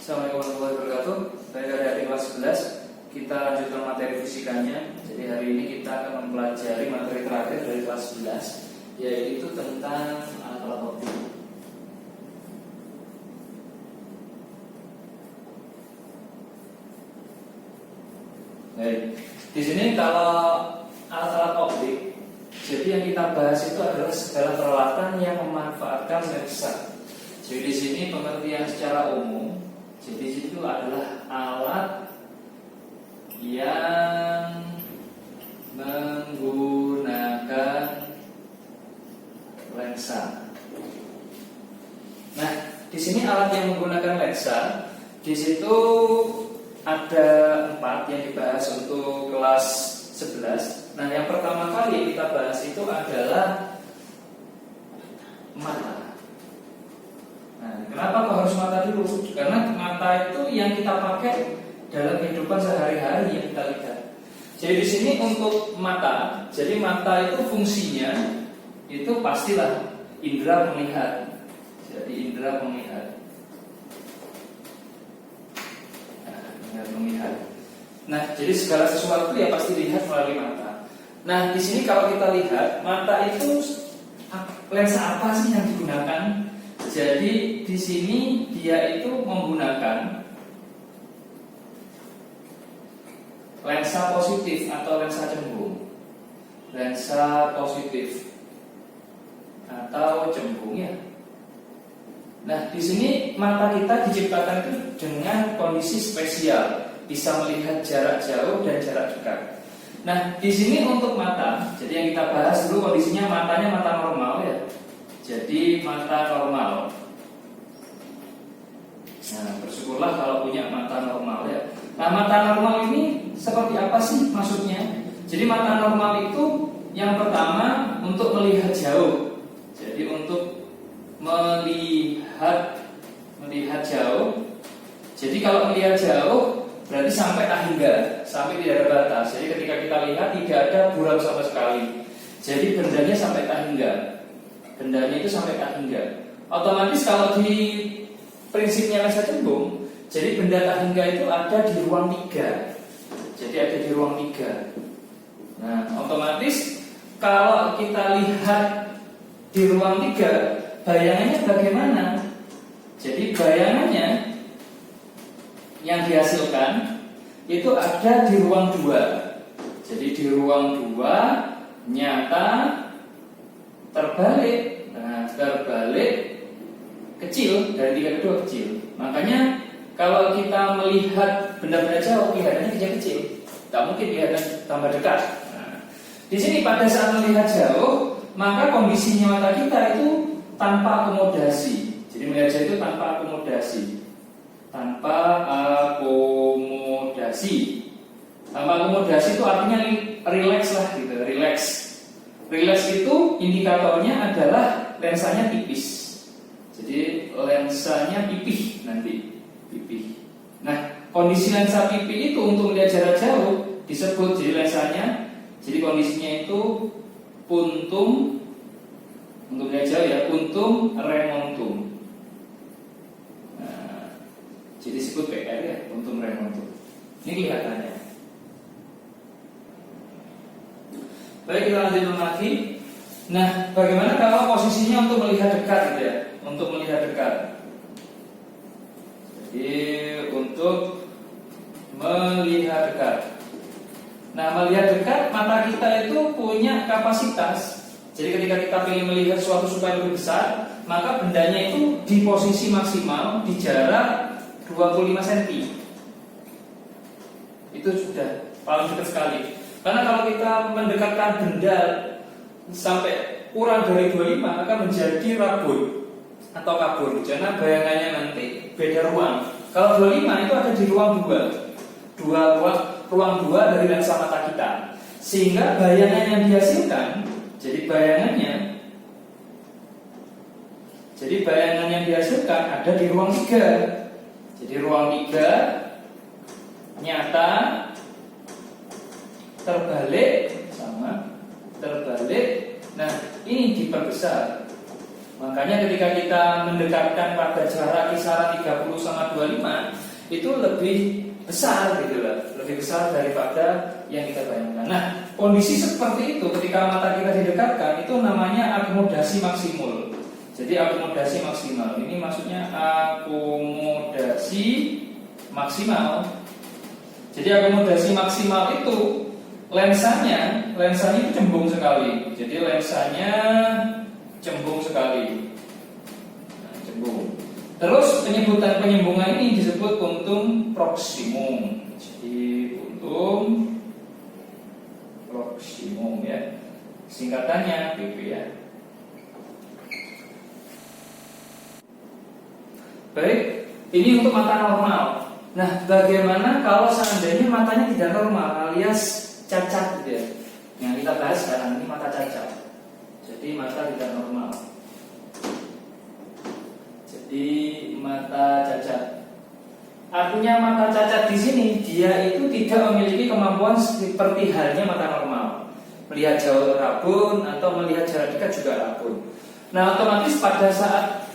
Assalamualaikum warahmatullahi wabarakatuh. Baik, adik-adik kelas 11, kita lanjutkan materi fisikanya. Jadi hari ini kita akan mempelajari materi terakhir dari kelas 11, yaitu tentang alat-alat optik. Baik, di sini kalau alat-alat optik, jadi yang kita bahas itu adalah segala peralatan yang memanfaatkan lensa. Jadi di sini pengertian secara umum. Jadi itu adalah alat yang menggunakan lensa. Nah, di sini alat yang menggunakan lensa, di situ ada 4 yang dibahas untuk kelas 11. Nah, yang pertama kali kita bahas itu adalah mata. Nah, kenapa kok harus mata dulu? Karena mata itu yang kita pakai dalam kehidupan sehari-hari yang kita lihat. Jadi di sini untuk mata, jadi mata itu fungsinya itu pastilah indera melihat. Jadi indera melihat. Melihat. Nah, jadi segala sesuatu ya pasti dilihat melalui mata. Nah, di sini kalau kita lihat mata itu lensa apa sih yang digunakan? Jadi di sini dia itu menggunakan lensa positif atau lensa cembung. Lensa positif atau cembung ya. Nah, di sini mata kita diciptakan itu dengan kondisi spesial, bisa melihat jarak jauh dan jarak dekat. Nah, di sini untuk mata, jadi yang kita bahas dulu kondisinya matanya mata normal ya. Jadi mata normal. Nah, bersyukurlah kalau punya mata normal ya. Nah, mata normal ini seperti apa sih maksudnya? Jadi mata normal itu yang pertama untuk melihat jauh. Jadi untuk melihat jauh. Jadi kalau melihat jauh berarti sampai tak hingga, sampai tidak ada batas. Jadi ketika kita lihat tidak ada buram sama sekali. Jadi bendanya sampai tak hingga. Bendanya itu sampai tak hingga. Otomatis kalau di prinsipnya lensa cembung, jadi benda tak hingga itu ada di ruang 3. Jadi ada di ruang 3. Nah, otomatis kalau kita lihat di ruang 3, bayangannya bagaimana? Jadi bayangannya yang dihasilkan itu ada di ruang 2. Jadi di ruang 2 nyata, terbalik. Nah, terbalik kecil, dari 3 ke 2 kecil. Makanya kalau kita melihat benda-benda jauh kelihatannya kecil-kecil, tak mungkin kelihatan tambah dekat. Nah, di sini pada saat melihat jauh, maka kondisinya mata kita itu tanpa akomodasi. Jadi melihat jauh itu tanpa akomodasi. Tanpa akomodasi. Tanpa akomodasi itu artinya relax lah gitu, relax. Relax itu indikatornya adalah lensanya tipis. Jadi lensanya pipih nanti, pipih. Nah, kondisi lensa pipih itu untuk melihat jarak jauh disebut jadi lensanya. Jadi kondisinya itu puntum, untuk melihat jauh ya, puntum remontum. Nah, jadi disebut PR ya, puntum remontum. Ini kelihatannya. Baik, kita lanjutkan lagi. Nah, bagaimana kalau posisinya untuk melihat dekat gitu ya? Untuk melihat dekat. Jadi untuk melihat dekat. Nah, melihat dekat mata kita itu punya kapasitas. Jadi ketika kita ingin melihat sesuatu supaya lebih besar, maka bendanya itu di posisi maksimal di jarak 25 cm. Itu sudah paling dekat sekali. Karena kalau kita mendekatkan benda sampai kurang dari 25 akan menjadi rabun atau kabur. Karena bayangannya nanti beda ruang. Kalau 25 itu ada di ruang 2. Ruang 2 dari lensa mata kita. Sehingga bayangan yang dihasilkan, jadi bayangan yang dihasilkan ada di ruang 3. Jadi ruang 3 nyata, terbalik sama terbalik. Nah, ini diperbesar. Makanya ketika kita mendekatkan pada jarak kisaran 30 sama 25 itu lebih besar gitu loh, lebih besar daripada yang kita bayangkan. Nah, kondisi seperti itu ketika mata kita didekatkan itu namanya akomodasi maksimal. Jadi akomodasi maksimal ini maksudnya akomodasi maksimal. Jadi akomodasi maksimal itu lensanya itu cembung sekali. Jadi lensanya cembung sekali. Nah, cembung. Terus penyebutan penyembungan ini disebut puntum proximum. Jadi puntum proximum ya. Singkatannya PP ya. Baik, ini untuk mata normal. Nah, bagaimana kalau seandainya matanya tidak normal alias cacat gitu ya. Yang kita bahas sekarang ini mata cacat. Jadi mata tidak normal. Jadi mata cacat. Artinya mata cacat di sini dia itu tidak memiliki kemampuan seperti halnya mata normal. Melihat jauh rabun atau melihat jarak dekat juga rabun. Nah, otomatis pada saat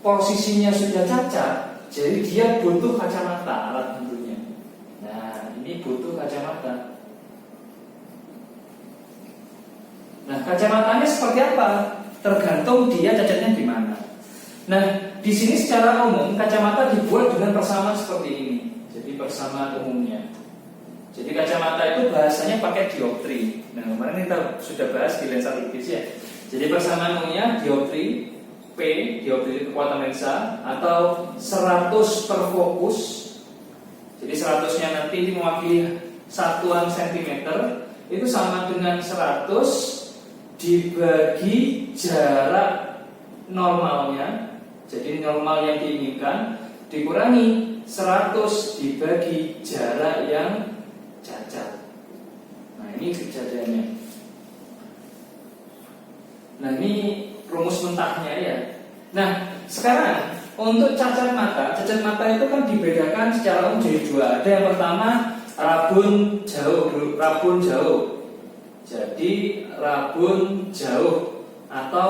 posisinya sudah cacat, jadi dia butuh kacamata alat bantunya. Nah, ini butuh kacamata. Nah, kacamatanya seperti apa? Tergantung dia cacatnya di mana. Nah, di sini secara umum kacamata dibuat dengan persamaan seperti ini. Jadi persamaan umumnya. Jadi kacamata itu bahasanya pakai dioptri. Nah, kemarin kita sudah bahas di lensa tipis ya. Jadi persamaan umumnya dioptri P, dioptri kekuatan lensa, atau 100 per fokus. Jadi 100-nya nanti ini mewakili satuan sentimeter. Itu sama dengan 100 dibagi jarak normalnya. Jadi normal yang diinginkan dikurangi 100 dibagi jarak yang cacat. Nah, ini kejadiannya. Nah, ini rumus mentahnya ya. Nah, sekarang untuk cacat mata itu kan dibedakan secara umum jadi dua. Ada yang pertama rabun jauh. Jadi rabun jauh atau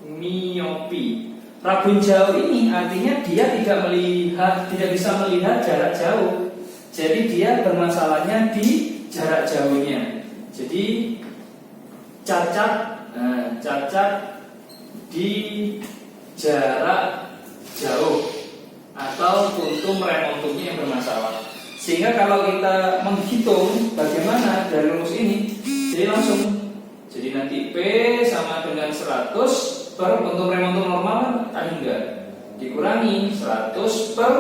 miopi. Rabun jauh ini artinya dia tidak bisa melihat jarak jauh. Jadi dia bermasalahnya di jarak jauhnya. Jadi cacat di jarak jauh atau puntum remontumnya yang bermasalah. Sehingga kalau kita menghitung bagaimana dari rumus ini, jadi langsung. Jadi nanti P sama dengan 100 per puntum remontum normal hingga dikurangi 100 per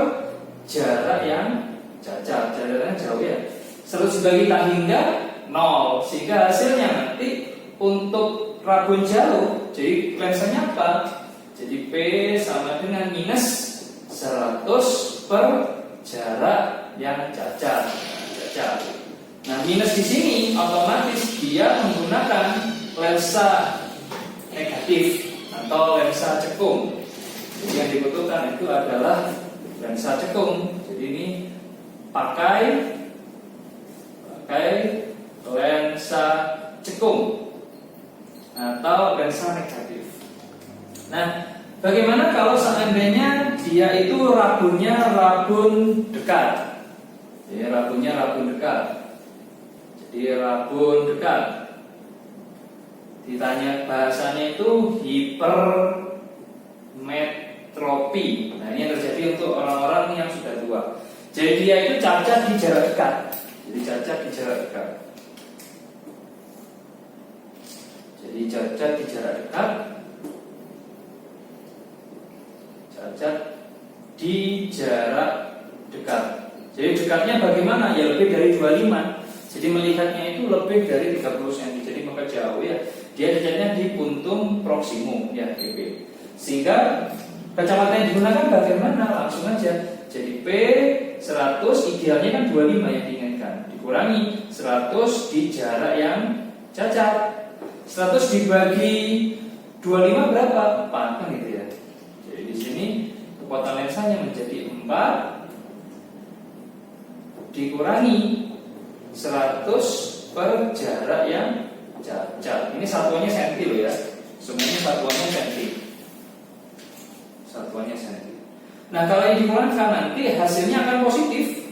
jarak yang cacat, jaraknya jauh ya. 100 dibagi hingga 0, sehingga hasilnya nanti untuk rabun jauh, jadi lensanya apa? Jadi P sama dengan minus 100 per jarak yang cacat. Nah, minus di sini otomatis dia menggunakan lensa negatif atau lensa cekung. Jadi yang dibutuhkan itu adalah lensa cekung. Jadi ini pakai lensa cekung atau lensa negatif. Nah, bagaimana kalau seandainya dia itu rabunnya rabun dekat? Jadi rabunnya rabun dekat. Jadi rabun dekat. Ditanya bahasanya itu hipermetropi. Nah, ini yang terjadi untuk orang-orang yang sudah tua. Jadi dia itu cacat di jarak dekat. Jadi cacat di jarak dekat. Jadi cacat di jarak dekat. Cacat di jarak dekat. Jadi dekatnya bagaimana? Ya lebih dari 25. Jadi melihatnya itu lebih dari 30 cm. Jadi maka jauh ya. Dia cacatnya di puntum proximum ya PP. Sehingga kacamata yang digunakan bagaimana? Langsung aja. Jadi P 100 idealnya kan 25 yang diinginkan. Dikurangi 100 di jarak yang cacat. 100 dibagi 25 berapa? 4 kan gitu ya. Jadi di sini kekuatan lensanya menjadi 4 dikurangi 100 per jarak yang cacat. Ini satuannya senti loh ya. Semuanya satuannya senti. satuannya senti. Nah, kalau yang dikurangkan nanti hasilnya akan positif.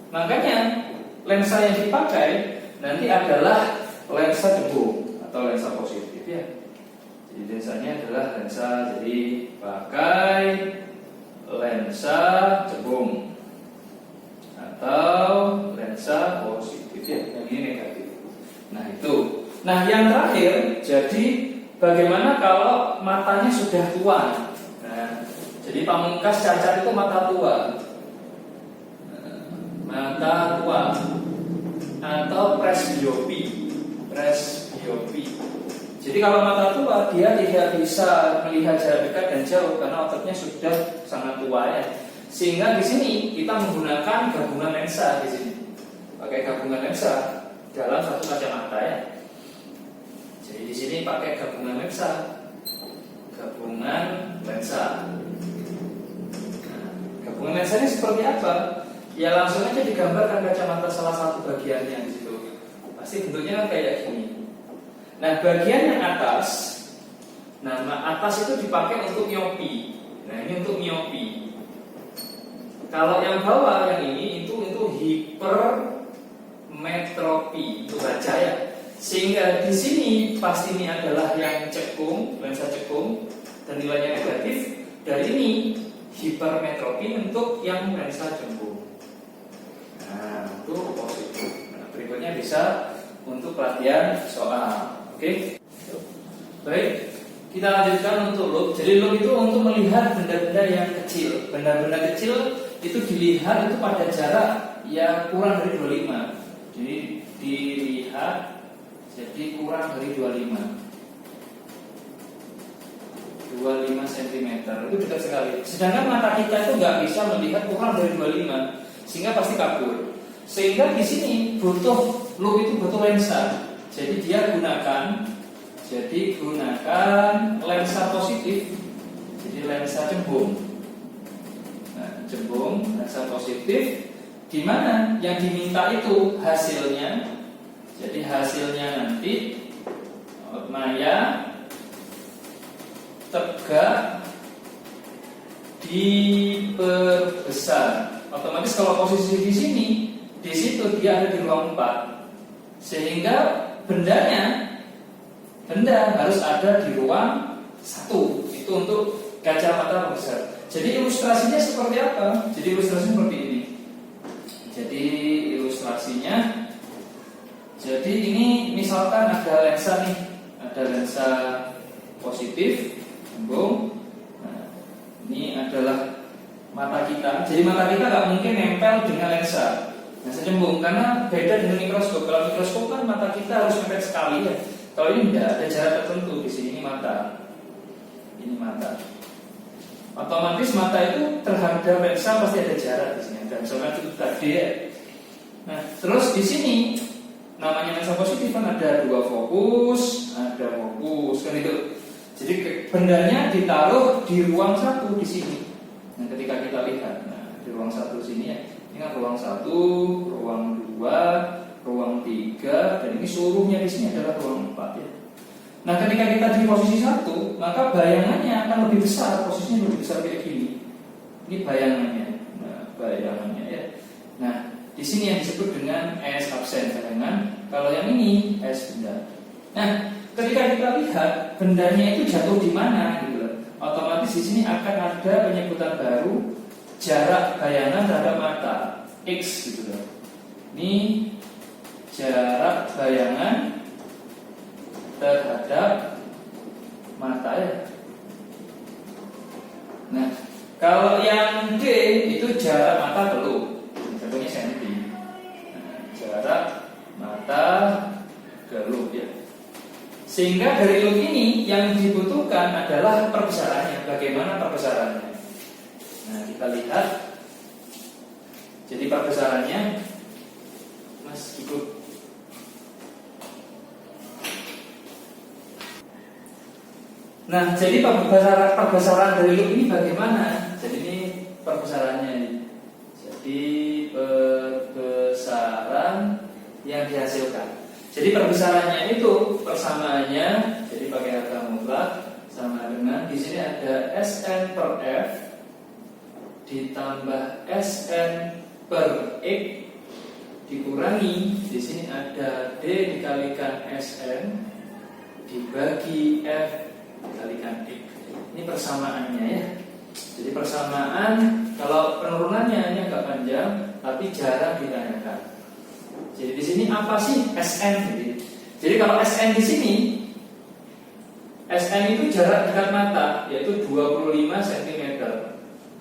Makanya lensa yang dipakai nanti adalah lensa cembung atau lensa positif ya. Jadi lensanya adalah lensa, jadi pakai lensa cembung atau lensa positif ya, yang ini negatif. Nah itu. Nah yang terakhir, jadi bagaimana kalau matanya sudah tua? Nah, jadi pamungkas cacat itu mata tua, mata tua atau presbiopi. Jadi kalau mata tua dia tidak bisa melihat jarak dekat dan jauh karena otaknya sudah sangat tua ya. Sehingga di sini kita menggunakan gabungan lensa di sini. Pakai gabungan lensa dalam satu kacamata ya. Jadi di sini pakai gabungan lensa. Gabungan lensa. Nah, gabungan lensa ini seperti apa? Ya langsung aja digambarkan kacamata salah satu bagiannya di situ. Pasti bentuknya kan kayak gini. Nah, bagian yang atas, nama atas itu dipakai untuk miopi. Nah, ini untuk miopi. Kalau yang bawah yang ini itu hipermetropi, itu baca ya. Sehingga di sini pasti ini adalah yang cekung, lensa cekung dan nilainya negatif. Dan ini hipermetropi untuk yang lensa cembung. Nah, itu positif. Nah, berikutnya bisa untuk pelatihan soal. Oke. Baik, kita lanjutkan untuk loop. Jadi loop itu untuk melihat benda-benda yang kecil. Benda-benda kecil itu dilihat itu pada jarak yang kurang dari 25. Jadi dilihat jadi kurang dari 25 cm. Itu dekat sekali. Sedangkan mata kita itu nggak bisa melihat kurang dari 25, sehingga pasti kabur. Sehingga di sini butuh loop itu butuh lensa. Jadi dia gunakan lensa positif. Jadi lensa cembung. Nah, cembung, lensa positif di mana yang diminta itu hasilnya. Jadi hasilnya nanti maya tegak diperbesar. Otomatis kalau posisi di sini, di situ dia ada di ruang 4. Sehingga benda harus ada di ruang 1. Itu untuk kacamata besar. Jadi ilustrasinya seperti apa? Jadi ilustrasinya seperti ini. Jadi ilustrasinya, jadi ini misalkan ada lensa nih, ada lensa positif, cembung. Nah, ini adalah mata kita. Jadi mata kita nggak mungkin nempel dengan lensa cembung karena beda dengan mikroskop. Kalau mikroskop kan mata kita harus mepet sekali ya. Kalau ini tidak ada jarak tertentu di sini. Ini mata. Otomatis mata itu terhadap lensa pasti ada jarak di sini. Dan misalkan itu tadi ya. Nah, terus di sini namanya lensa positif kan ada 2 fokus, kan itu. Jadi bendanya ditaruh di ruang 1 di sini. Nah, ketika kita lihat, di ruang 1 sini ya. Ini kan ruang 1, ruang 2, ruang 3, dan ini seluruhnya di sini adalah ruang 4 ya. Nah, ketika kita di posisi 1, maka bayangannya akan lebih besar, posisinya lebih besar kayak gini. Ini bayangannya. Nah, bayangannya ya. Nah, di sini yang disebut dengan S absen bayangan. Kalau yang ini S benda. Nah, ketika kita lihat bendanya itu jatuh di mana gitu loh. Otomatis di sini akan ada penyebutan baru. Jarak bayangan terhadap mata X gitu loh. Ini jarak bayangan terhadap mata ya. Nah, kalau yang D itu jarak mata gelup. Contohnya senti. Nah, jarak mata gelup ya. Sehingga dari loop ini yang dibutuhkan adalah perbesarannya. Bagaimana perbesarannya? Nah, kita lihat. Jadi perbesarannya, Mas ikut. Nah, jadi perbesaran dari loop ini bagaimana? Jadi ini perbesarannya ini. Jadi perbesaran yang dihasilkan. Jadi perbesarannya itu persamaannya, jadi pakai harga mutlak sama dengan di sini ada Sn per F ditambah Sn per X dikurangi di sini ada D dikalikan Sn dibagi F dikalikan X. Ini persamaannya ya. Jadi persamaan kalau penurunannya ini agak panjang tapi jarang ditanyakan. Jadi di sini apa sih Sn? Jadi kalau Sn di sini Sn itu jarak dekat mata, yaitu 25 cm.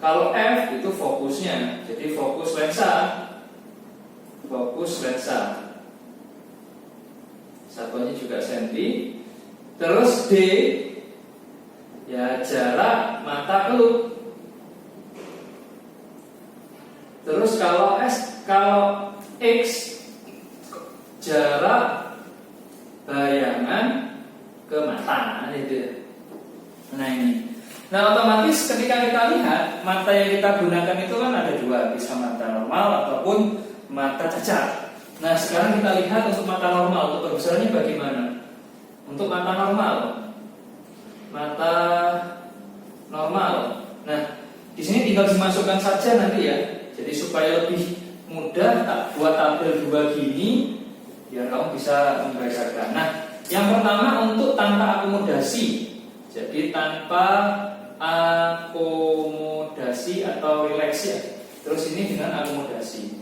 Kalau F itu fokusnya, jadi fokus lensa. Satuannya juga senti. Terus D, ya jarak mata kelup. Terus kalau X, jarak bayangan ke mata itu. Nah ini. Nah otomatis ketika kita lihat mata yang kita gunakan itu kan ada dua, bisa mata normal ataupun mata cacat. Nah sekarang kita lihat untuk mata normal, untuk perbesarannya bagaimana? Untuk mata normal. Nah di sini tinggal dimasukkan saja nanti ya. Jadi supaya lebih mudah tak buat tabel dua gini, biar kamu bisa membacakan. Nah yang pertama untuk tanpa akomodasi. Jadi tanpa akomodasi atau relax ya. Terus ini dengan akomodasi.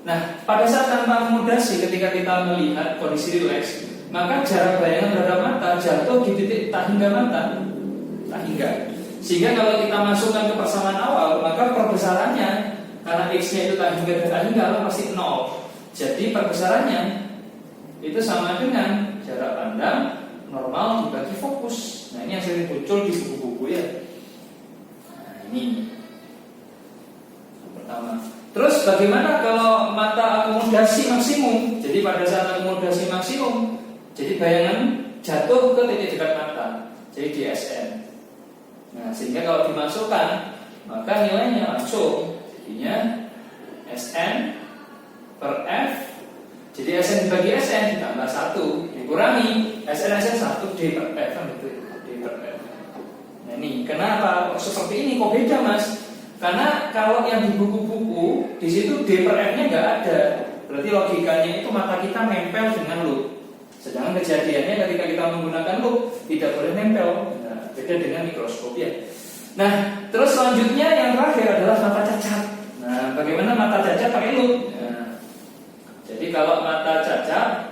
Nah, pada saat tanpa akomodasi ketika kita melihat kondisi relax, maka jarak bayangan terhadap mata jatuh di titik tak hingga mata. Tak hingga. Sehingga kalau kita masukkan ke persamaan awal, maka perbesarannya karena X-nya itu tak hingga pasti 0. Jadi perbesarannya itu sama dengan jarak pandang normal dibagi fokus. Nah ini yang sering muncul di buku-buku ya. Nah ini pertama. Terus bagaimana kalau mata akomodasi maksimum? Jadi pada saat akomodasi maksimum, jadi bayangan jatuh ke titik dekat mata, jadi di Sn. Nah sehingga kalau dimasukkan, maka nilainya langsung jadinya Sn per F. Jadi Sn dibagi Sn ditambah 1 dikurangi Sn 1 D per F kan itu D per F. Nah ini kenapa seperti ini kok beda mas? Karena kalau yang di buku-buku di situ D per F-nya nggak ada. Berarti logikanya itu mata kita nempel dengan loop. Sedangkan kejadiannya ketika kita menggunakan loop tidak boleh nempel. Nah, beda dengan mikroskop ya. Nah terus selanjutnya yang terakhir adalah mata cacat. Nah bagaimana mata cacat pakai loop? Jadi kalau mata cacat,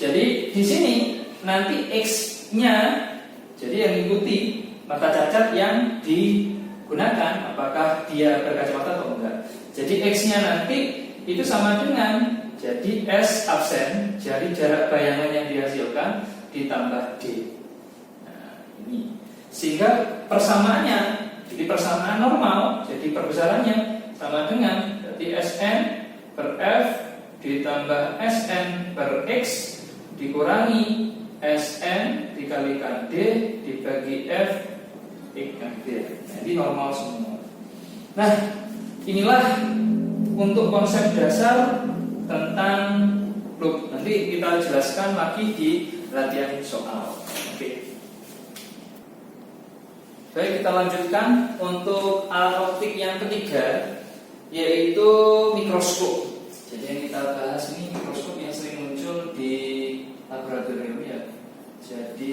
jadi di sini nanti X-nya, jadi yang ikuti mata cacat yang digunakan, apakah dia berkacamata atau enggak. Jadi X-nya nanti itu sama dengan, jadi S absen, jadi jarak bayangan yang dihasilkan ditambah D. Nah ini, sehingga persamaannya, jadi persamaan normal, jadi perbesarannya sama dengan, jadi Sn per F ditambah Sn per X dikurangi Sn dikalikan D dibagi F X kan gitu ya. Jadi normal semua. Nah inilah untuk konsep dasar tentang loop. Nanti kita jelaskan lagi di latihan soal. Oke. Baik, kita lanjutkan untuk alat optik yang ketiga, yaitu mikroskop. Jadi yang kita bahas ini mikroskop yang sering muncul di laboratorium ya. Jadi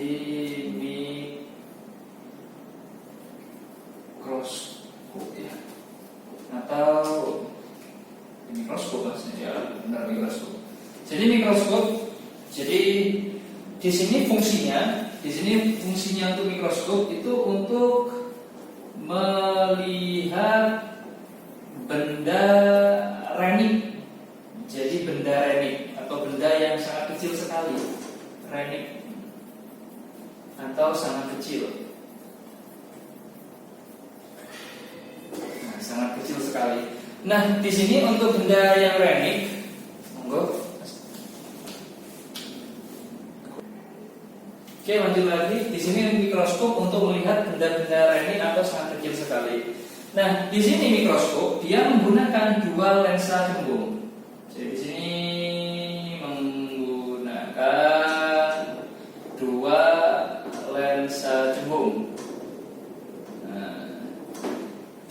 mikroskop ya, atau mikroskop maksudnya ya, benar mikroskop. Jadi mikroskop, jadi di sini fungsinya untuk mikroskop itu untuk melihat benda renik. Jadi benda renik atau benda yang sangat kecil sekali, renik atau sangat kecil. Nah, sangat kecil sekali. Nah, di sini untuk benda yang renik, monggo. Oke, lanjut lagi. Di sini mikroskop untuk melihat benda-benda renik atau sangat kecil sekali. Nah, di sini mikroskop dia menggunakan dua lensa cembung. Jadi di sini menggunakan lensa cembung. Nah,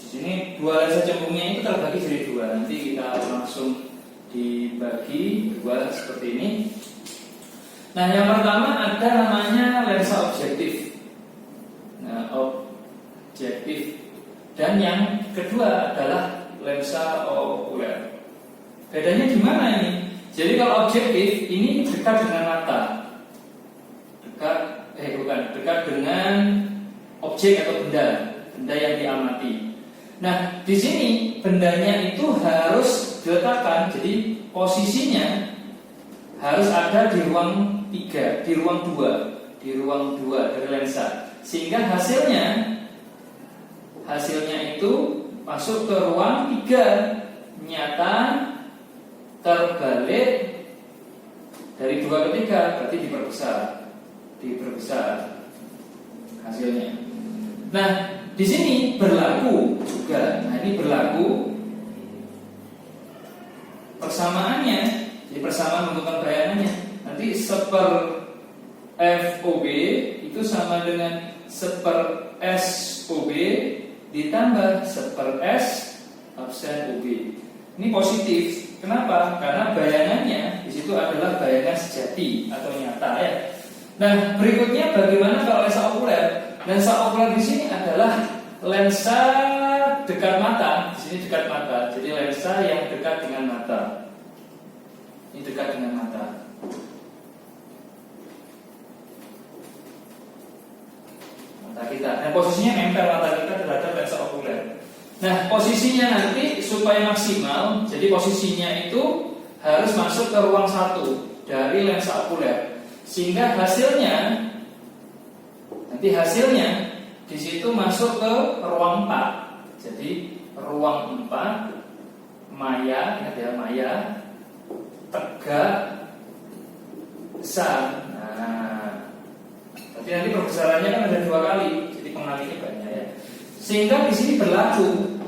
di sini dua lensa cembungnya itu terbagi jadi dua. Nanti kita langsung dibagi dua seperti ini. Nah, yang pertama ada namanya lensa objektif. Nah, objektif. Dan yang kedua adalah lensa okuler. Bedanya di mana ini? Jadi kalau objektif ini dekat dengan mata. Dekat dengan objek atau benda yang diamati. Nah, di sini bendanya itu harus diletakkan, jadi posisinya harus ada di ruang 3, di ruang 2 dari lensa. Sehingga hasilnya itu masuk ke ruang 3, nyata terbalik dari 2 ke 3, berarti diperbesar hasilnya. Nah, di sini berlaku juga. Nah, ini berlaku persamaannya. Jadi persamaan bentukan bayangannya. Nanti seper FOB itu sama dengan seper SOB ditambah seper S absen OB. Ini positif. Kenapa? Karena bayangannya di situ adalah bayangan sejati atau nyata ya. Nah, berikutnya bagaimana kalau lensa okuler? Lensa okuler di sini adalah lensa dekat mata. Di sini dekat mata. Jadi lensa yang dekat dengan mata. Ini dekat dengan mata. Mata kita. Dan posisinya nempel mata kita terhadap lensa okuler. Nah, posisinya nanti supaya maksimal, jadi posisinya itu harus masuk ke ruang 1 dari lensa okuler. Sehingga hasilnya di situ masuk ke ruang 4. Jadi ruang 4 maya, ingat ya, maya tegak besar. Nah, tapi nanti perbesarannya kan ada 2 kali, jadi pengalinya banyak ya. Sehingga di sini berlaku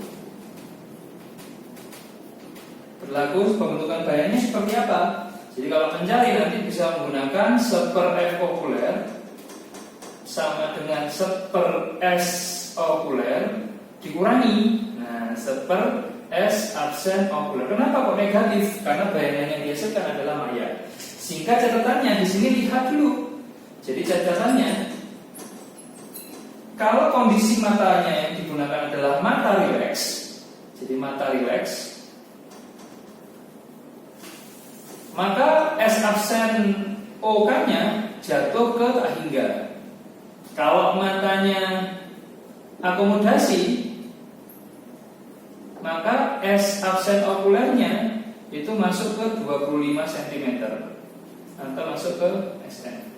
pembentukan bayangannya seperti apa? Jadi kalau mencari nanti bisa menggunakan seper F okuler sama dengan seper S okuler dikurangi. Nah, seper S absen okuler. Kenapa kok negatif? Karena bayangan yang dihasilkan adalah maya. Sehingga catatannya di sini lihat dulu. Jadi catatannya, kalau kondisi matanya yang digunakan adalah mata rileks, jadi mata rileks, maka S absen OK-nya jatuh ke tak hingga. Kalau matanya akomodasi, maka S absen okulernya itu masuk ke 25 cm atau masuk ke SN.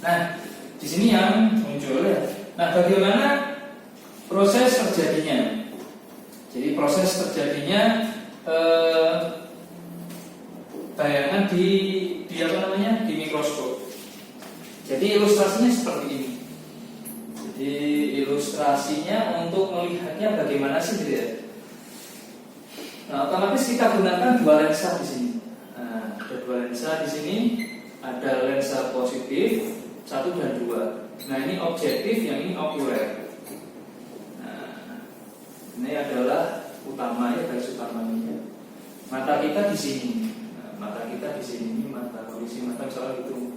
Nah, di sini yang muncul ya. Nah, bagaimana proses terjadinya? Jadi proses terjadinya bayangan di mikroskop. Jadi ilustrasinya seperti ini. Jadi ilustrasinya untuk melihatnya bagaimana sih gitu ya. Nah, otomatis kita gunakan 2 lensa di sini. Nah, ada 2 lensa di sini. Ada lensa positif 1 dan 2. Nah, ini objektif, yang ini okuler. Nah, ini adalah utama ya, garis utamanya. Mata kita di sini. Mata kita di sini, ini mata, kondisi mata misalnya gitu.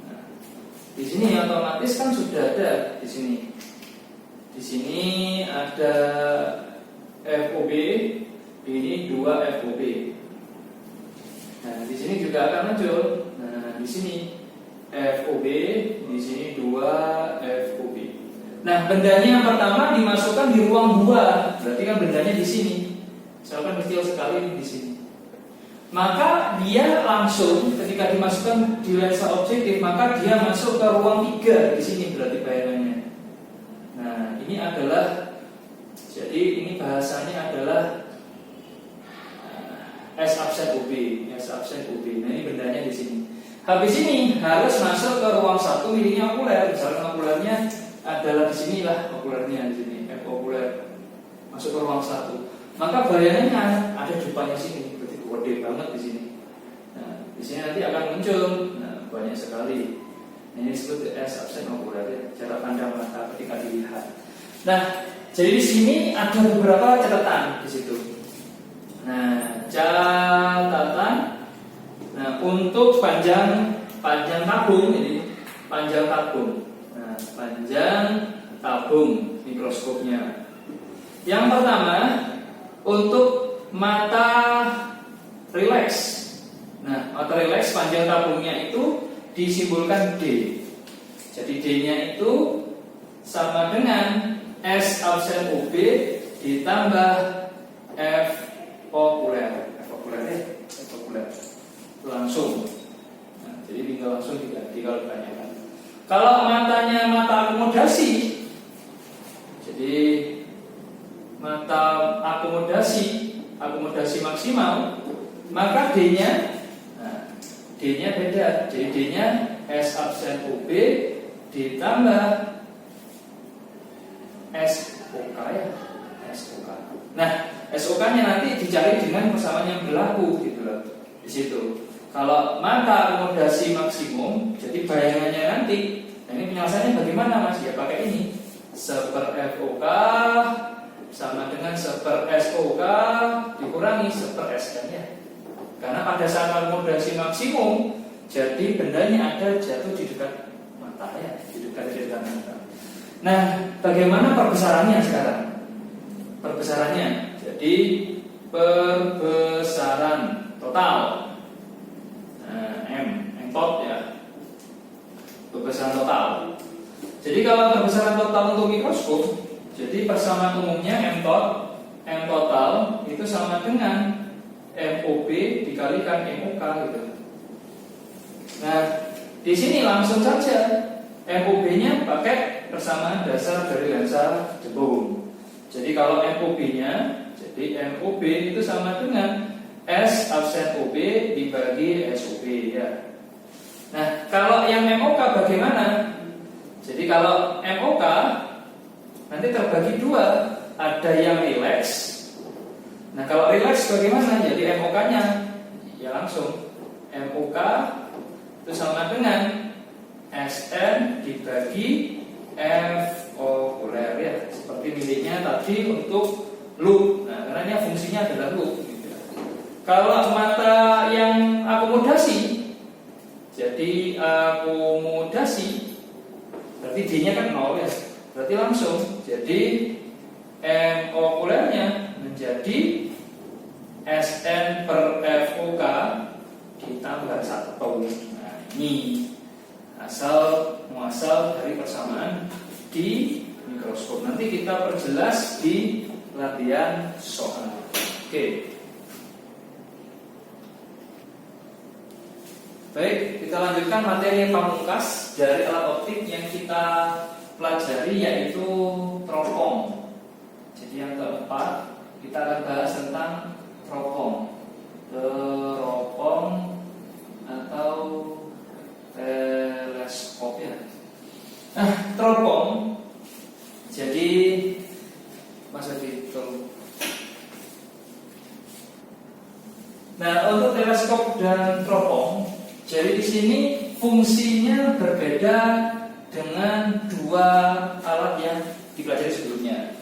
Nah, di sini otomatis kan sudah ada di sini. Di sini ada FOB, ini 2 FOB. Nah, di sini juga akan muncul. Nah, di sini FOB, di sini 2 FOB. Nah, bendanya yang pertama dimasukkan di ruang 2, berarti kan bendanya di sini. Misalkan kecil sekali di sini. Maka dia langsung ketika dimasukkan di lensa objektif, maka dia masuk ke ruang 3 di sini berarti bayangannya. Nah, ini adalah, jadi ini bahasanya adalah S absen OB, S absen OB. Nah, ini bendanya di sini. Habis ini harus masuk ke ruang 1 miliknya okuler. Misalnya okulernya adalah di sinilah okulernya di sini, F okuler. Masuk ke ruang 1. Maka bayangannya ada depannya sini. Gede banget di sini. Nah, di sini nanti akan muncul banyak sekali. Ini disebut S absen okuler ya, jarak pandang mata ketika dilihat. Nah, jadi di sini ada beberapa catatan di situ. Nah, catatan. Nah, untuk panjang tabung ini, panjang tabung. Nah, panjang tabung mikroskopnya. Yang pertama untuk mata rileks. Nah, mata rileks panjang tabungnya itu disimbolkan D. Jadi D-nya itu sama dengan S absen UB ditambah F okuler. F okuler ya, F okuler. Langsung. Nah, jadi tinggal langsung diganti kalau ditanyakan. Kalau matanya mata akomodasi, jadi mata akomodasi maksimal, maka D-nya beda. Jadi D-nya S absen UB ditambah SOK ya, SOK. Nah, SOK-nya nanti dicari dengan persamaan yang berlaku gitu loh. Di situ. Kalau mata akomodasi maksimum, jadi bayangannya nanti, nah ini penyelesaiannya bagaimana Mas? Ya pakai ini. 1/FOK sama dengan 1/SOK dikurangi 1/SN ya. Karena pada saat akomodasi maksimum, jadi bendanya ada jatuh di dekat mata ya, di dekat mata. Nah, bagaimana perbesarannya sekarang? Perbesarannya, jadi perbesaran total. M tot ya, perbesaran total. Jadi kalau perbesaran total untuk mikroskop, jadi persamaan umumnya M total itu sama dengan MOB dikalikan MOK gitu. Nah, di sini langsung saja MOB-nya pakai persamaan dasar dari lensa jebung. Jadi kalau MOB-nya, jadi MOB itu sama dengan S absen OB dibagi SOB ya. Nah, kalau yang MOK bagaimana? Jadi kalau MOK nanti terbagi dua, ada yang rileks. Nah, kalau rileks bagaimana? Jadi MOK-nya ya langsung MOK itu sama dengan SN dibagi F okuler ya, seperti miliknya tadi untuk loop. Nah, karena ini fungsinya adalah loop. Kalau mata yang akomodasi, jadi akomodasi, berarti D-nya kan 0 ya, berarti langsung. Jadi M okulernya menjadi SN per FOK ditambah 1. Nah, ini muasal dari persamaan di mikroskop. Nanti kita perjelas di latihan soal. Oke. Baik, kita lanjutkan materi pamungkas dari alat optik yang kita pelajari, yaitu teropong. Jadi yang keempat kita akan bahas tentang teropong. Teropong atau teleskop ya. Nah, teropong. Jadi Mas Adi tolong. Nah, untuk teleskop dan teropong, jadi di sini fungsinya berbeda dengan dua alat yang dipelajari sebelumnya.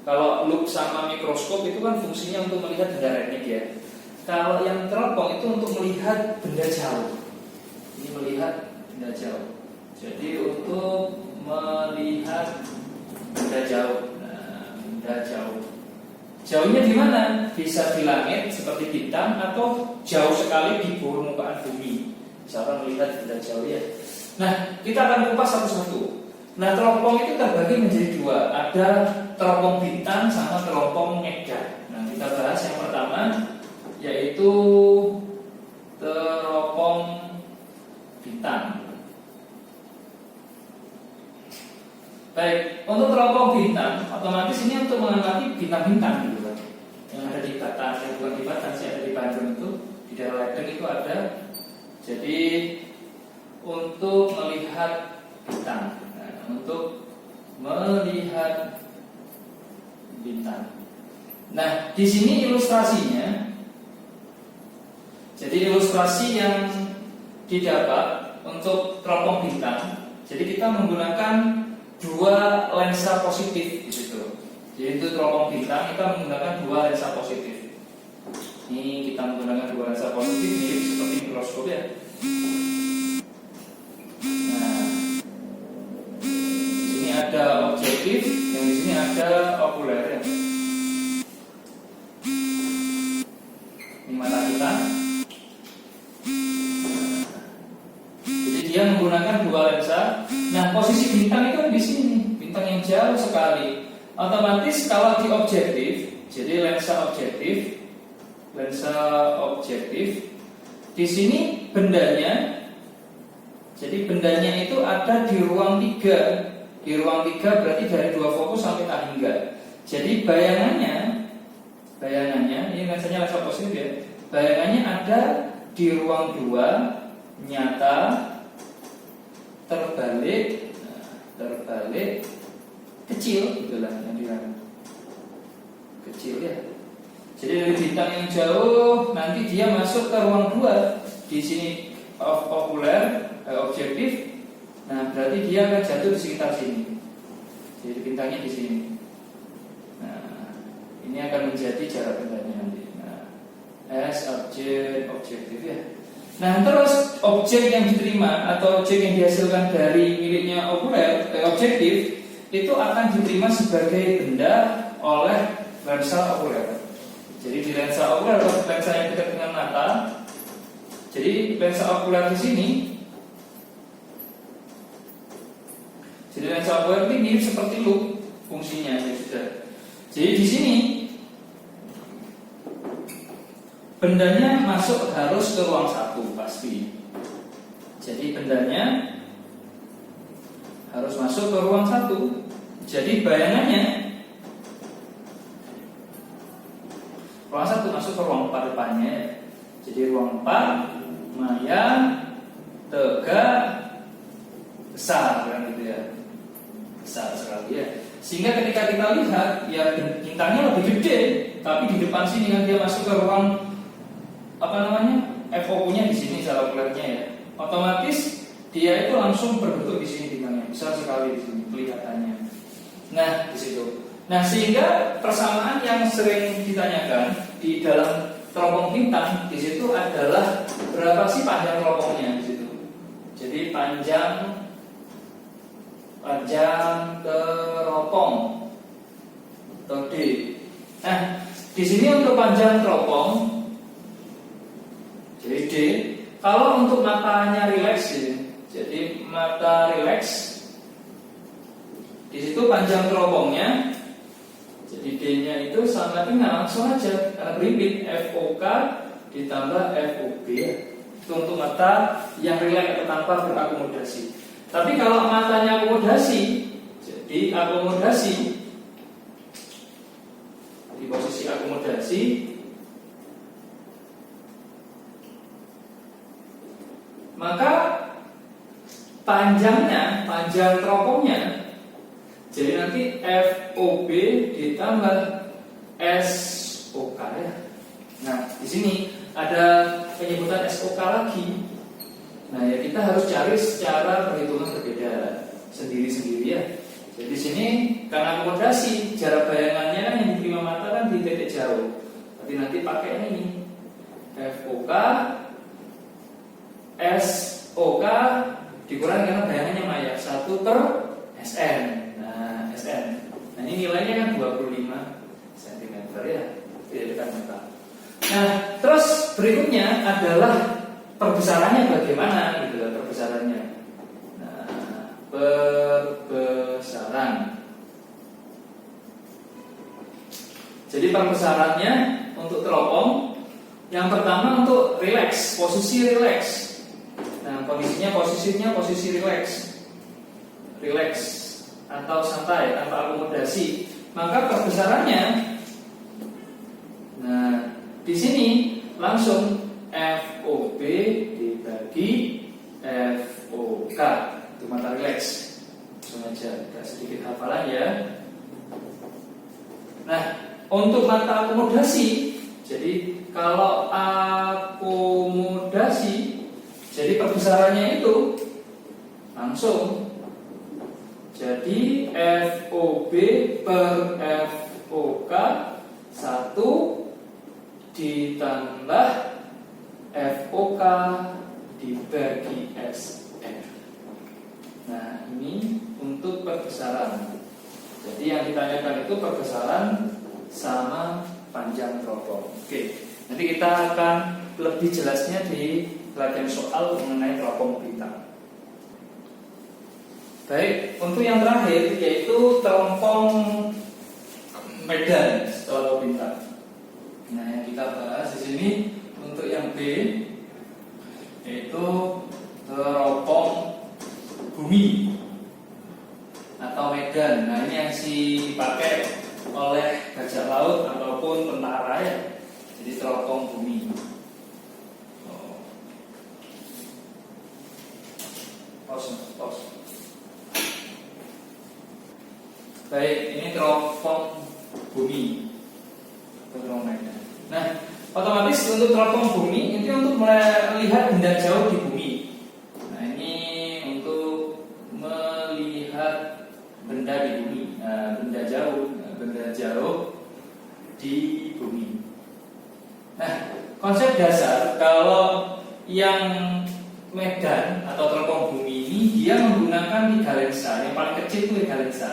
Kalau loop sama mikroskop itu kan fungsinya untuk melihat benda rednik ya. Kalau yang teropong itu untuk melihat benda jauh. Ini melihat benda jauh. Jadi untuk melihat benda jauh. Nah, benda jauh. Jauhnya di mana? Bisa di langit seperti bintang atau jauh sekali di permukaan bumi. Misalkan melihat benda jauh ya. Nah, kita akan kupas satu-satu. Nah, teropong itu terbagi menjadi dua. Ada teropong bintang sama teropong edan. Nah, kita bahas yang pertama, yaitu teropong bintang. Baik, untuk teropong bintang, otomatis ini untuk mengamati bintang-bintang gitu kan, yang ada di Batam, yang bukan di Batam, sih ada di Bandung itu, di daerah Ledeng itu ada. Jadi untuk melihat bintang, nah, untuk melihat bintang. Nah, di sini ilustrasinya, jadi ilustrasi yang didapat untuk teropong bintang, jadi kita menggunakan dua lensa positif di situ. Jadi untuk teropong bintang kita menggunakan dua lensa positif. Ini kita menggunakan dua lensa positif mirip seperti mikroskop ya. Nah, di sini ada objektif, yang di sini ada okuler ya. Ini mata kita. Jadi dia menggunakan dua lensa. Nah, posisi bintang itu di sini, bintang yang jauh sekali. Otomatis kalau di objektif, jadi lensa objektif, di sini bendanya, jadi bendanya itu ada di ruang 3. Di ruang 3 berarti dari 2 fokus sampai tak hingga. Jadi bayangannya ini lensanya lensa positif ya. Bayangannya ada di ruang 2, nyata, terbalik, kecil, itulah yang bilang kecil ya. Jadi dari bintang yang jauh nanti dia masuk ke ruang 2. Di sini okuler, objektif. Nah, berarti dia akan jatuh di sekitar sini. Jadi bintangnya di sini. Nah, ini akan menjadi jarak bendanya nanti. Nah, S objektif ya. Nah, terus objek yang diterima atau objek yang dihasilkan dari miliknya okuler, objektif itu akan diterima sebagai benda oleh lensa okuler. Jadi di lensa okuler atau lensa yang dekat dengan mata. Jadi lensa okuler di sini. Jadi lensa okuler ini mirip seperti loop fungsinya ya sudah. Jadi di sini bendanya masuk harus ke ruang 1 pasti. Jadi bendanya harus masuk ke ruang 1. Jadi bayangannya ruang 1 masuk ke ruang 4 depannya. Jadi ruang 4 lumayan tegak besar kan gitu ya. Besar sekali ya. Sehingga ketika kita lihat ya bintangnya lebih gede, tapi di depan sini kan dia masuk ke ruang FOQ-nya di sini secara okulernya ya. Otomatis dia itu langsung berbentuk di sini bintangnya. Besar sekali di sini kelihatannya. Nah, di situ. Nah, sehingga persamaan yang sering ditanyakan di dalam teropong bintang di situ adalah berapa sih panjang teropongnya di situ. Jadi panjang teropong atau D. Nah, di sini untuk panjang teropong, jadi D. Kalau untuk matanya rileks, jadi mata rileks, di situ panjang teropongnya. Jadi D-nya itu sama dengan langsung aja karena berimpit FOK ditambah FOB ya. Itu untuk mata yang rileks atau tanpa berakomodasi. Tapi kalau matanya akomodasi, jadi akomodasi di posisi akomodasi, maka panjang teropongnya, jadi nanti FOB ditambah SOK ya. Nah, di sini ada penyebutan SOK lagi. Nah, ya kita harus cari secara perhitungan berbeda sendiri-sendiri ya. Jadi di sini karena akomodasi jarak bayangannya kan yang diterima mata kan di titik jauh. Tapi nanti pakai ini FOK SOK dikurangi karena bayangannya maya 1 per SN. Nah, SN. Nah, ini nilainya kan 25 cm ya. Tidak dekat mata. Nah, terus berikutnya adalah perbesarannya bagaimana gitu ya, perbesarannya. Nah, perbesaran. Jadi perbesarannya untuk teropong yang pertama untuk rileks, posisi rileks. Nah, posisinya posisi rileks. Rileks atau santai tanpa akomodasi. Maka perbesarannya, nah, di sini langsung FOB dibagi FOK. Itu mata rileks. Langsung aja, agak sedikit hafalan ya. Nah, untuk mata akomodasi, jadi kalau akomodasi Jadi perbesarannya itu langsung jadi FOB per FOK 1 ditambah FOK dibagi SR. Nah, ini untuk perbesaran. Jadi yang ditanyakan itu perbesaran sama panjang teropong. Oke, nanti kita akan lebih jelasnya di pelajaran soal mengenai teropong bintang. Baik, untuk yang terakhir yaitu teropong medan setelah bintang. Nah, yang kita bahas di sini untuk yang B yaitu teropong bumi atau medan. Nah, ini yang dipakai oleh bajak laut ataupun tentara ya. Jadi teropong bumi. Pause. Baik, ini teropong bumi. Teropong medan. Nah, otomatis untuk teropong bumi itu untuk melihat benda jauh di bumi. Nah, ini untuk melihat benda di bumi. Nah, benda jauh di bumi. Nah, konsep dasar kalau yang medan atau teropong bumi ini dia menggunakan 3 lensa. Yang paling kecil itu 3 lensa.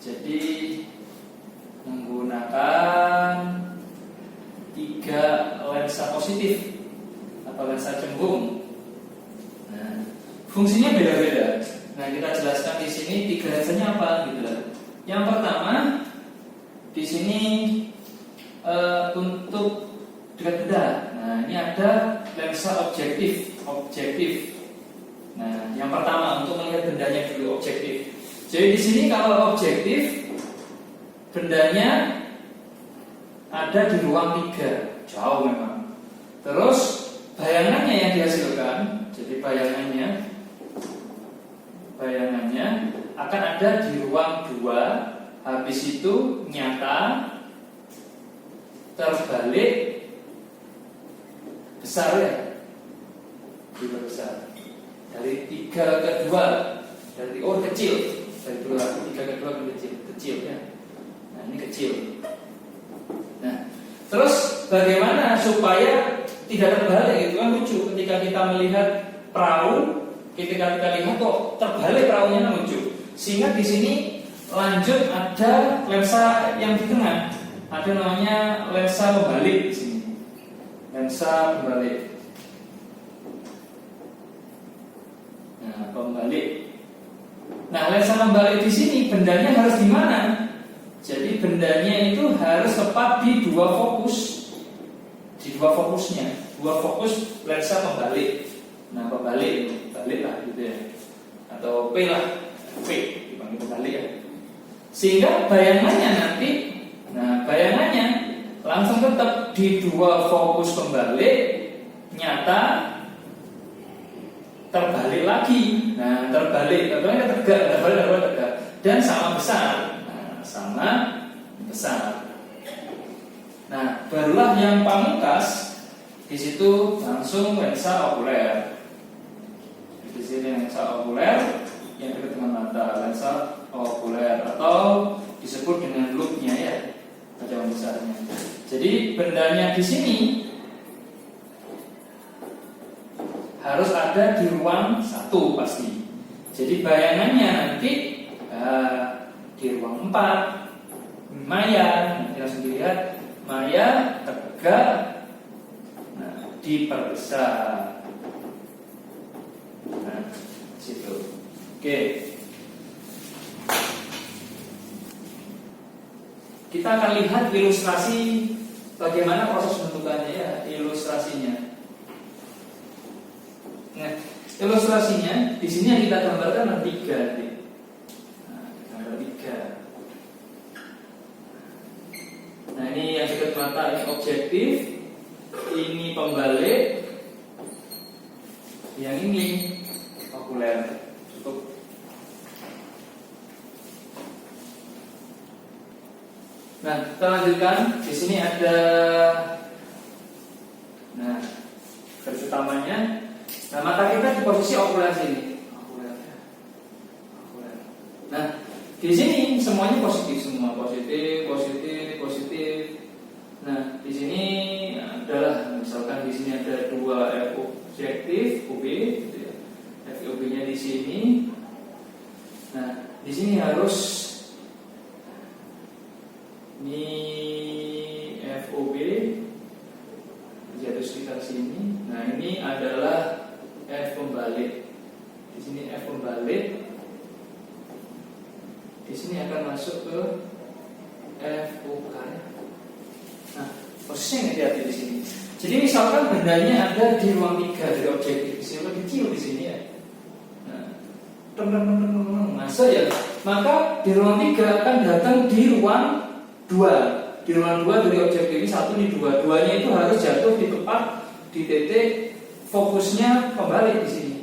Jadi menggunakan 3 lensa positif atau lensa cembung. Nah, fungsinya beda-beda. Nah, kita jelaskan di sini 3 lensanya apa gitu lah. Yang pertama di sini untuk dekat benda. Nah, ini ada lensa objektif. Nah, yang pertama untuk melihat bendanya dulu objektif. Jadi di sini kalau objektif bendanya ada di ruang 3, jauh memang. Terus bayangannya yang dihasilkan, jadi bayangannya akan ada di ruang 2. Habis itu nyata, terbalik, besar ya, juga besar. Dari 3 ke 2, dari kecil, dari 3 ke 2 ke kecil ya. Nah, ini kecil. Nah, terus bagaimana supaya tidak terbalik? Itu kan lucu ketika kita melihat perahu, ketika kita lihat kok terbalik perahunya lucu. Sehingga di sini lanjut ada lensa yang di tengah. Ada namanya lensa pembalik di sini. Lensa pembalik. Nah, pembalik. Nah, lensa pembalik di sini bendanya harus di mana? Jadi bendanya itu harus tepat di 2 fokus. Di 2 fokusnya, 2 fokus lensa pembalik. Nah, pembalik, balik lah gitu ya. Atau P lah, P dipanggil pembalik ya. Sehingga bayangannya nanti, bayangannya langsung tetap di 2 fokus pembalik, nyata, terbalik lagi. Nah, terbalik tegak, dan sama besar. Sama besar. Nah, barulah yang pamungkas di situ langsung lensa okuler. Di sini lensa okuler yang dekat dengan mata, lensa okuler atau disebut dengan loopnya ya, kacamata besarnya. Jadi bendanya di sini harus ada di ruang 1 pasti. Jadi bayangannya nanti di ruang 4 maya, nanti langsung dilihat maya tegak, diperbesar. Nah, situ. Oke. Kita akan lihat ilustrasi bagaimana proses pembentukannya ya, ilustrasinya. Nah, ilustrasinya di sini yang kita gambarkan ada 3 nih. Nah, ini yang dekat mata, ini objektif, ini pembalik, yang ini okuler. Cukup. Nah, kita lanjutkan. Di sini ada, garis utamanya. Nah, mata kita di posisi okuler sini. Okuler. Nah, di sini semuanya positif semua, positif, positif, positif. Nah, di sini adalah misalkan di sini ada dua F objektif UB, gitu ya. FOB-nya di sini. Nah, di sini harus ini FOB jatuh sekitar sini. Nah, ini adalah F pembalik. Di sini F pembalik. Di sini akan masuk ke FOK. Nah, posisinya hati-hati di sini. Jadi misalkan bendanya ada di ruang 3 dari objektif, di sini lebih kecil di sini ya. Nah, masa ya. Maka di ruang 3 akan datang di ruang 2. Di ruang 2 dari objektif ini 1 ini 2. Duanya itu harus jatuh di tempat di titik fokusnya pembalik di sini.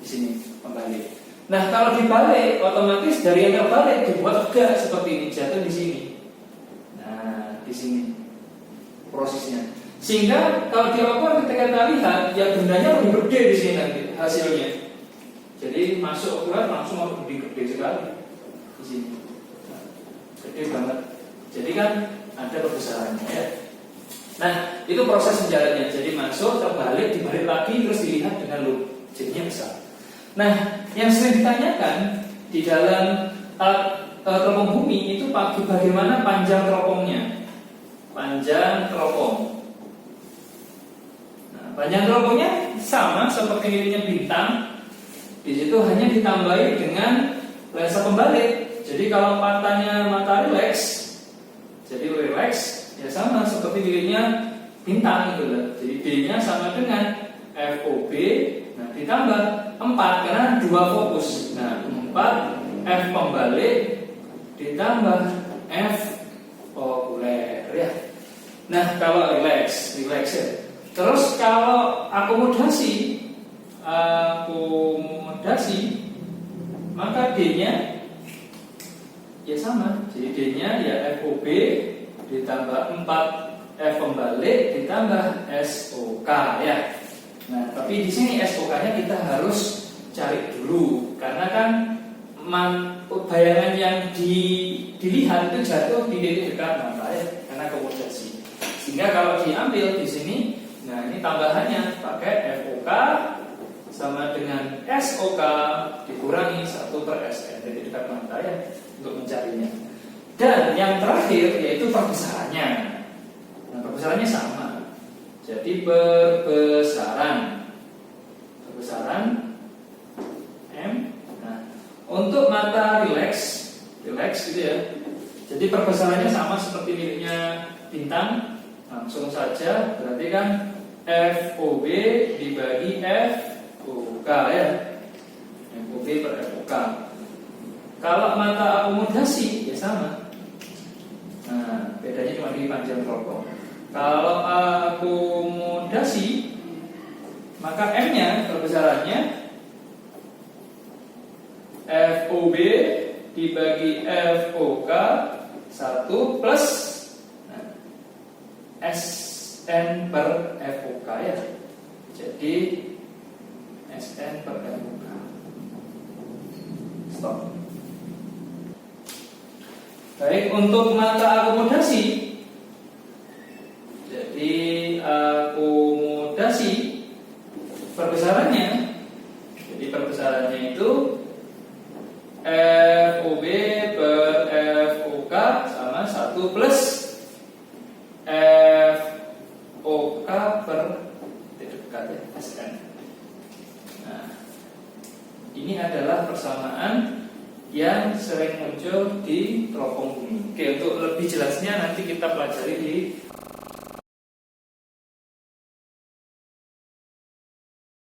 Di sini pembalik. Nah, kalau dibalik otomatis dari yang terbalik dibuat tegak seperti ini, jatuh di sini. Nah, di sini prosesnya. Sehingga kalau dilakukan ketika kita lihat, ya bendanya lebih gede di sini nanti hasilnya. Jadi masuk ukuran langsung lebih gede sekali di sini. Nah, gede banget. Jadi kan ada perbesarannya ya. Nah, itu proses penjalannya. Jadi masuk, terbalik, dibalik lagi, terus dilihat dengan loop. Jadinya besar. Nah, yang sering ditanyakan di dalam teropong bumi itu bagaimana panjang teropongnya. Panjang teropong. Nah, panjang teropongnya sama seperti nilainya bintang. Di situ hanya ditambahi dengan lensa pembalik. Jadi kalau matanya mata relax, jadi relax ya sama seperti nilainya bintang gitu loh. Jadi D-nya sama dengan FOB. Nah, ditambah 4 karena 2 fokus. Nah, 4 F pembalik ditambah F okuler ya. Nah, kalau relax ya. Terus kalau akomodasi maka D-nya ya sama. Jadi D-nya ya FOB ditambah 4 F pembalik ditambah SOK ya. Nah, tapi di sini SOK-nya kita harus cari dulu karena kan bayangan yang dilihat itu jatuh di titik dekat mata ya, karena akomodasi. Sehingga kalau diambil di sini, nah ini tambahannya pakai FOK sama dengan SOK dikurangi 1/SN titik dekat mata ya untuk mencarinya. Dan yang terakhir yaitu perbesarannya. Nah, perbesarannya sama. Jadi perbesaran M. Nah, untuk mata relax gitu ya. Jadi perbesarannya sama seperti miliknya bintang. Langsung saja berarti kan FOB dibagi FOK ya. FOB per FOK. Kalau mata akomodasi ya sama. Nah, bedanya cuma di panjang teropong. Kalau akomodasi maka M-nya perbesarannya FOB dibagi FOK 1 plus SN per FOK ya. Jadi SN per FOK. Stop. Baik, untuk mata akomodasi. Jadi akomodasi perbesarannya. Jadi perbesarannya itu FOB per FOK sama 1 plus FOK per dekat ya, SN. Nah, ini adalah persamaan yang sering muncul di teropong bumi. Oke, untuk lebih jelasnya nanti kita pelajari di